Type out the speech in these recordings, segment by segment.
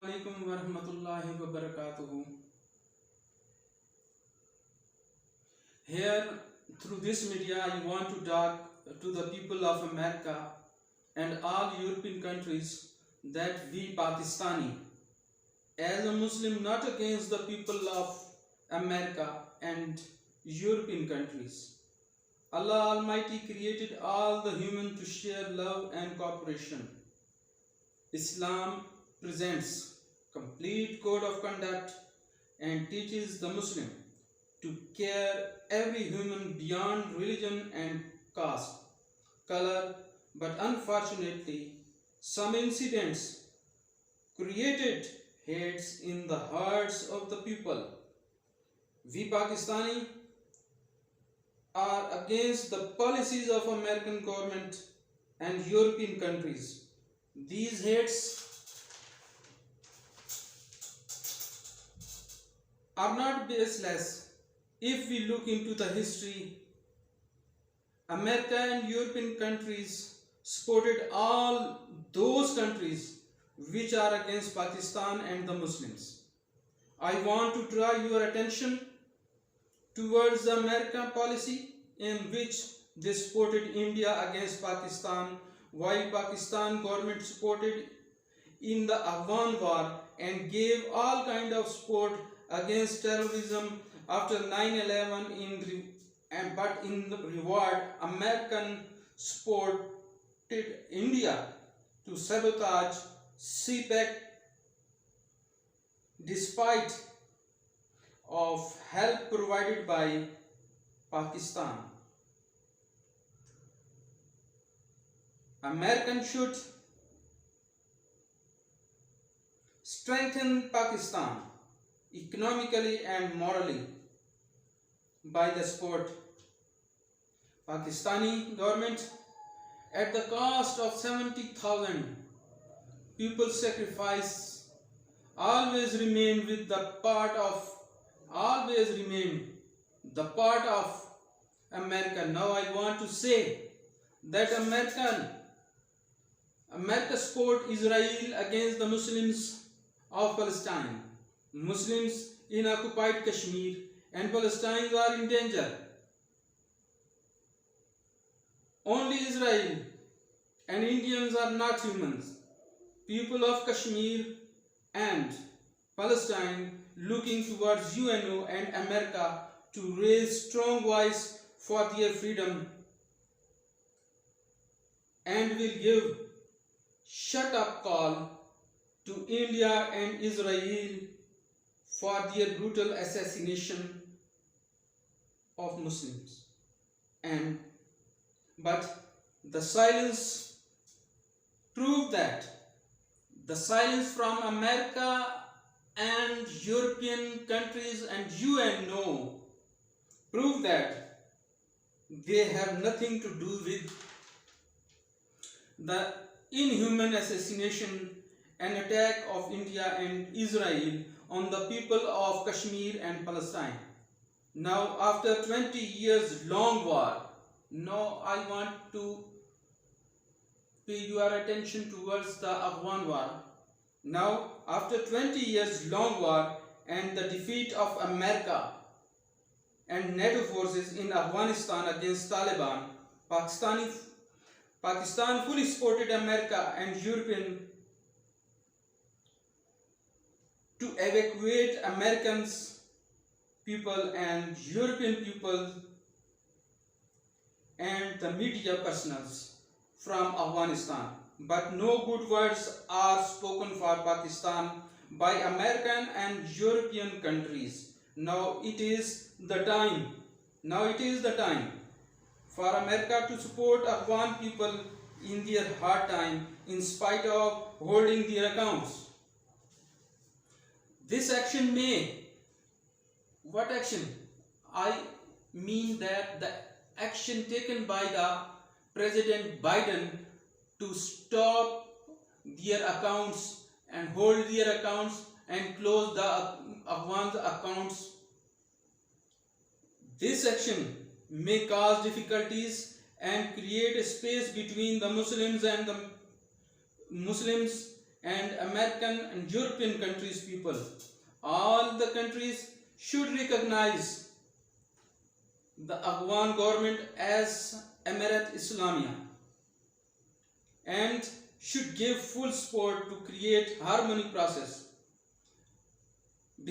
Alaikum warahmatullahi wabarakatuh. Here, through this media, I want to talk to the people of America and all European countries that we Pakistani, as a Muslim, not against the people of America and European countries. Allah Almighty created all the human to share love and cooperation. Islam presents complete code of conduct and teaches the Muslim to care every human beyond religion and caste, color, but unfortunately, some incidents created hates in the hearts of the people. We Pakistani are against the policies of American government and European countries. These hates are not baseless. If we look into the history, America and European countries supported all those countries which are against Pakistan and the Muslims. I want to draw your attention towards the American policy in which they supported India against Pakistan, while Pakistan government supported in the Afghan war and gave all kind of support against terrorism after 9/11 but in the reward American supported India to sabotage CPEC despite of help provided by Pakistan. American should strengthen Pakistan economically and morally by the support. Pakistani government at the cost of 70,000 people sacrifice always remain the part of America. Now I want to say that America support Israel against the Muslims of Palestine. Muslims in occupied Kashmir and Palestinians are in danger. Only Israel and Indians are not humans. People of Kashmir and Palestine looking towards UNO and America to raise strong voice for their freedom and will give shut up call to India and Israel for their brutal assassination of Muslims. But the silence proved that the silence from America and European countries and UNO prove that they have nothing to do with the inhuman assassination and attack of India and Israel on the people of Kashmir and Palestine. Now, after 20 years long war, now I want to pay your attention towards the Afghan war. Now, after 20 years long war and the defeat of America and NATO forces in Afghanistan against Taliban, Pakistan fully supported America and European to evacuate Americans people and European people and the media personals from Afghanistan. But no good words are spoken for Pakistan by American and European countries. Now it is the time for America to support Afghan people in their hard time in spite of holding their accounts. This action what action? I mean that the action taken by the President Biden to stop their accounts and hold their accounts and close the Afghan accounts. This action may cause difficulties and create a space between the Muslims and American and European countries people. All the countries should recognize the Afghan government as Emirat Islamia and should give full support to create harmony process.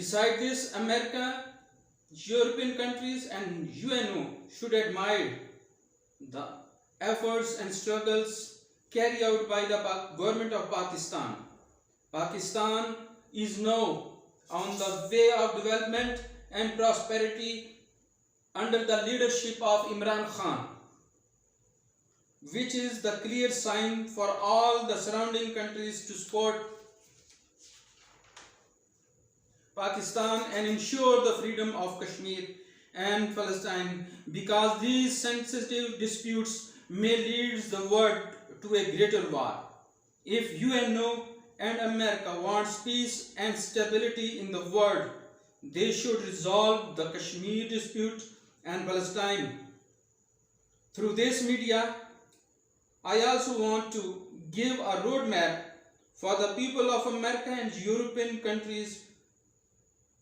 Besides this, America, European countries and UNO should admire the efforts and struggles carried out by the government of Pakistan. Pakistan is now on the way of development and prosperity under the leadership of Imran Khan, which is the clear sign for all the surrounding countries to support Pakistan and ensure the freedom of Kashmir and Palestine, because these sensitive disputes may lead the world to a greater war. If UNO and America wants peace and stability in the world, they should resolve the Kashmir dispute and Palestine. Through this media, I also want to give a roadmap for the people of America and European countries,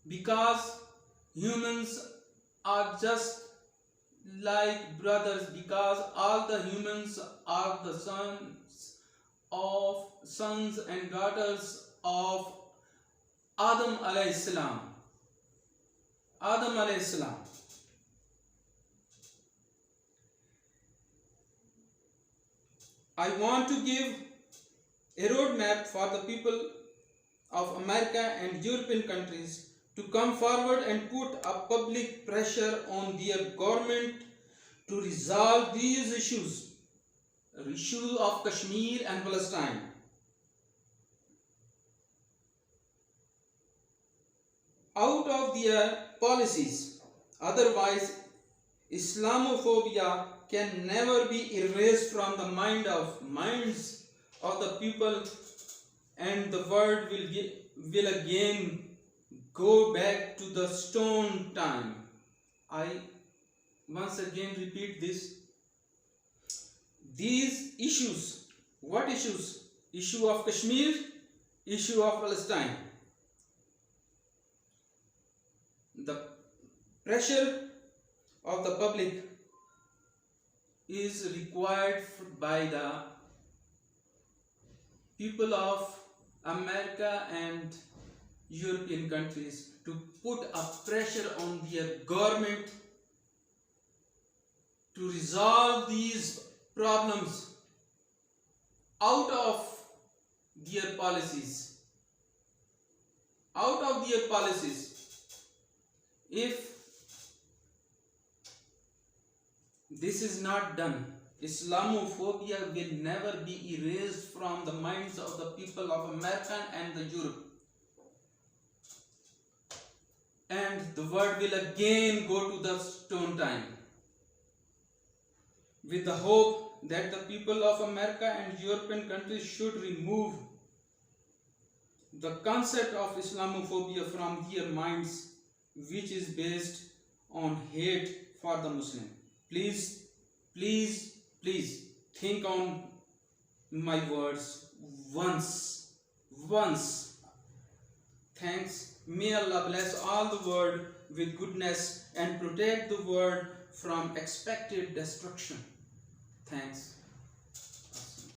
because humans are just like brothers, because all the humans are the sons and daughters of Adam alayhi salam. Adam alayhi salam. I want to give a roadmap for the people of America and European countries to come forward and put a public pressure on their government to resolve these issues of Kashmir and Palestine. Out of their policies, otherwise Islamophobia can never be erased from the minds of the people, and the world will again go back to the stone time. I once again repeat this. These issues, what issues? Issue of Kashmir, issue of Palestine. The pressure of the public is required by the people of America and European countries to put a pressure on their government to resolve these problems out of their policies. Out of their policies. If this is not done, Islamophobia will never be erased from the minds of the people of America and the Europe. And the world will again go to the stone time. With the hope that the people of America and European countries should remove the concept of Islamophobia from their minds, which is based on hate for the Muslim. Please, please, please think on my words once. Thanks. May Allah bless all the world with goodness and protect the world from expected destruction. Thanks.